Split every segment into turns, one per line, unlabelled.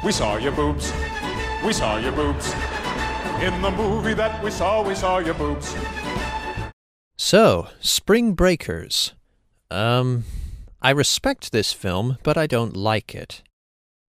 We saw your boobs. We saw your boobs. In the movie that we saw your boobs.
So, Spring Breakers. I respect this film, but I don't like it.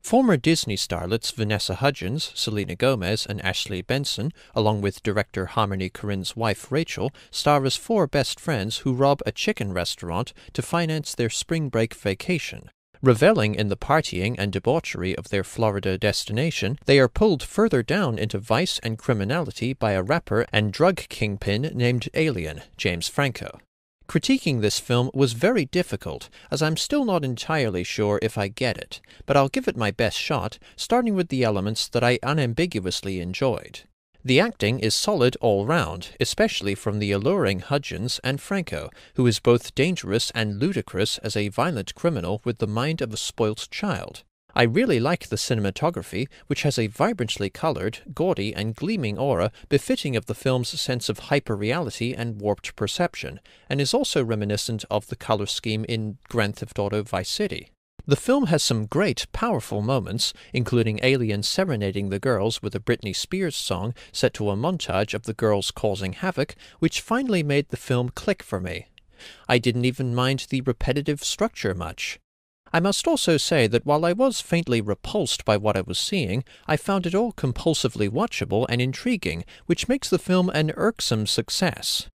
Former Disney starlets Vanessa Hudgens, Selena Gomez, and Ashley Benson, along with director Harmony Korine's wife Rachel, star as four best friends who rob a chicken restaurant to finance their spring break vacation. Reveling in the partying and debauchery of their Florida destination, they are pulled further down into vice and criminality by a rapper and drug kingpin named Alien, James Franco. Critiquing this film was very difficult, as I'm still not entirely sure if I get it, but I'll give it my best shot, starting with the elements that I unambiguously enjoyed. The acting is solid all round, especially from the alluring Hudgens and Franco, who is both dangerous and ludicrous as a violent criminal with the mind of a spoilt child. I really like the cinematography, which has a vibrantly colored, gaudy, and gleaming aura befitting of the film's sense of hyperreality and warped perception, and is also reminiscent of the color scheme in Grand Theft Auto Vice City. The film has some great, powerful moments, including Alien serenading the girls with a Britney Spears song set to a montage of the girls causing havoc, which finally made the film click for me. I didn't even mind the repetitive structure much. I must also say that while I was faintly repulsed by what I was seeing, I found it all compulsively watchable and intriguing, which makes the film an irksome success.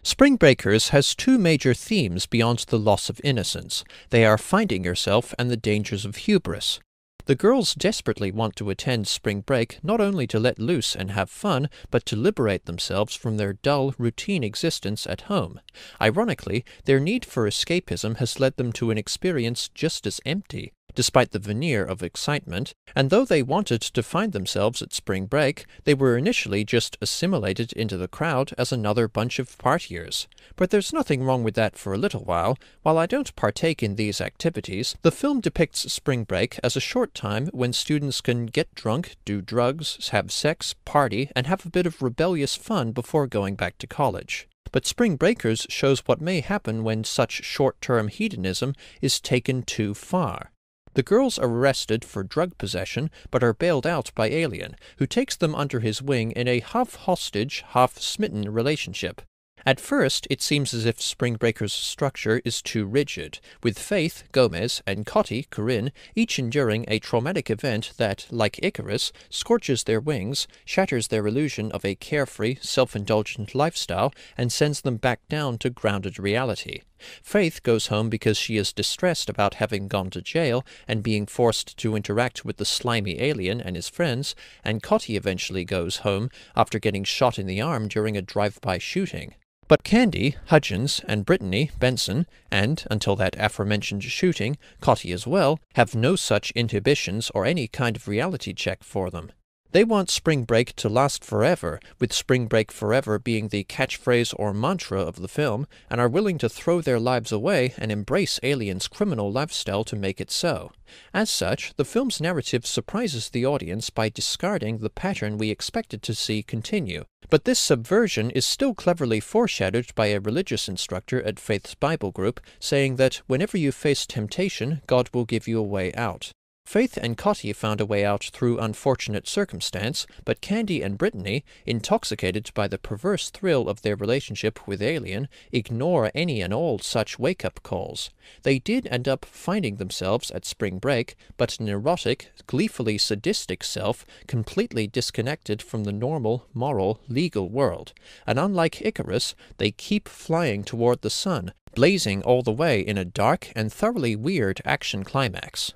Spring Breakers has two major themes beyond the loss of innocence. They are finding yourself and the dangers of hubris. The girls desperately want to attend spring break not only to let loose and have fun, but to liberate themselves from their dull, routine existence at home. Ironically, their need for escapism has led them to an experience just as empty, despite the veneer of excitement, and though they wanted to find themselves at spring break, they were initially just assimilated into the crowd as another bunch of partiers. But there's nothing wrong with that for a little while. While I don't partake in these activities, the film depicts spring break as a short time when students can get drunk, do drugs, have sex, party, and have a bit of rebellious fun before going back to college. But Spring Breakers shows what may happen when such short-term hedonism is taken too far. The girls are arrested for drug possession, but are bailed out by Alien, who takes them under his wing in a half-hostage, half-smitten relationship. At first, it seems as if Spring Breakers' structure is too rigid, with Faith, Gomez, and Cotty, Korine, each enduring a traumatic event that, like Icarus, scorches their wings, shatters their illusion of a carefree, self-indulgent lifestyle, and sends them back down to grounded reality. Faith goes home because she is distressed about having gone to jail and being forced to interact with the slimy Alien and his friends, and Cotty eventually goes home after getting shot in the arm during a drive-by shooting. But Candy, Hudgens, and Brittany, Benson, and, until that aforementioned shooting, Cotty as well, have no such inhibitions or any kind of reality check for them. They want spring break to last forever, with spring break forever being the catchphrase or mantra of the film, and are willing to throw their lives away and embrace Alien's criminal lifestyle to make it so. As such, the film's narrative surprises the audience by discarding the pattern we expected to see continue. But this subversion is still cleverly foreshadowed by a religious instructor at Faith's Bible group, saying that whenever you face temptation, God will give you a way out. Faith and Cotty found a way out through unfortunate circumstance, but Candy and Brittany, intoxicated by the perverse thrill of their relationship with Alien, ignore any and all such wake-up calls. They did end up finding themselves at spring break, but an erotic, gleefully sadistic self completely disconnected from the normal, moral, legal world. And unlike Icarus, they keep flying toward the sun, blazing all the way in a dark and thoroughly weird action climax.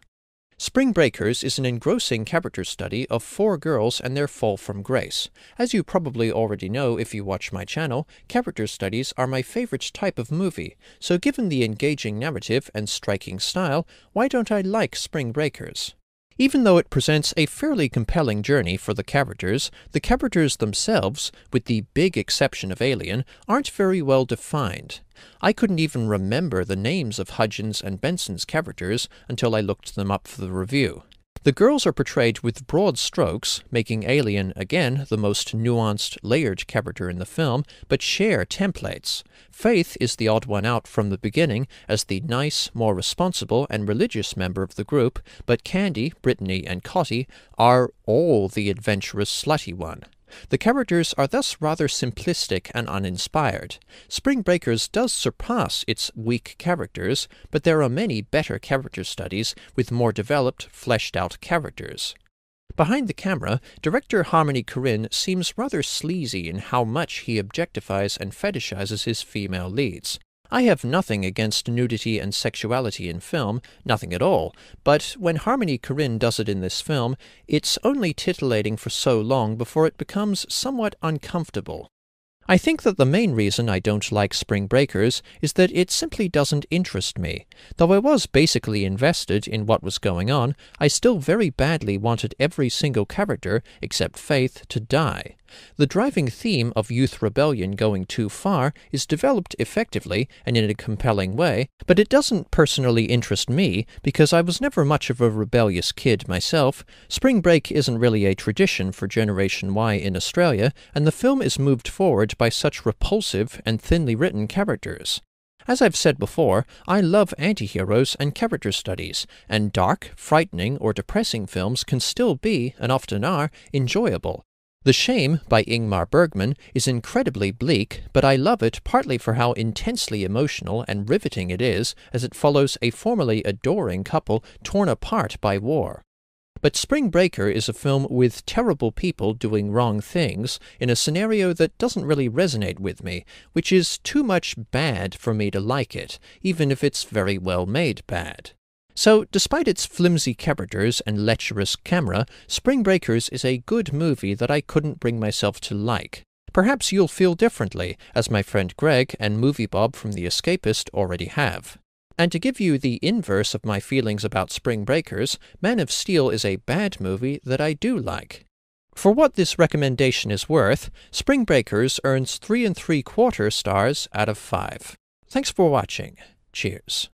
Spring Breakers is an engrossing character study of four girls and their fall from grace. As you probably already know if you watch my channel, character studies are my favorite type of movie, so given the engaging narrative and striking style, why don't I like Spring Breakers? Even though it presents a fairly compelling journey for the characters themselves, with the big exception of Alien, aren't very well defined. I couldn't even remember the names of Hudgens and Benson's characters until I looked them up for the review. The girls are portrayed with broad strokes, making Alien, again, the most nuanced, layered character in the film, but share templates. Faith is the odd one out from the beginning as the nice, more responsible, and religious member of the group, but Candy, Brittany, and Cotty are all the adventurous, slutty one. The characters are thus rather simplistic and uninspired. Spring Breakers does surpass its weak characters, but there are many better character studies with more developed, fleshed-out characters. Behind the camera, director Harmony Korine seems rather sleazy in how much he objectifies and fetishizes his female leads. I have nothing against nudity and sexuality in film, nothing at all, but when Harmony Korine does it in this film, it's only titillating for so long before it becomes somewhat uncomfortable. I think that the main reason I don't like Spring Breakers is that it simply doesn't interest me. Though I was basically invested in what was going on, I still very badly wanted every single character, except Faith, to die. The driving theme of youth rebellion going too far is developed effectively and in a compelling way, but it doesn't personally interest me because I was never much of a rebellious kid myself. Spring Break isn't really a tradition for Generation Y in Australia, and the film is moved forward by such repulsive and thinly written characters. As I've said before, I love anti-heroes and character studies, and dark, frightening, or depressing films can still be, and often are, enjoyable. The Shame, by Ingmar Bergman, is incredibly bleak, but I love it partly for how intensely emotional and riveting it is, as it follows a formerly adoring couple torn apart by war. But Spring Breaker is a film with terrible people doing wrong things in a scenario that doesn't really resonate with me, which is too much bad for me to like it, even if it's very well made bad. So, despite its flimsy characters and lecherous camera, Spring Breakers is a good movie that I couldn't bring myself to like. Perhaps you'll feel differently, as my friend Greg and Movie Bob from The Escapist already have. And to give you the inverse of my feelings about Spring Breakers, Man of Steel is a bad movie that I do like. For what this recommendation is worth, Spring Breakers earns 3 3/4 stars out of 5. Thanks for watching. Cheers.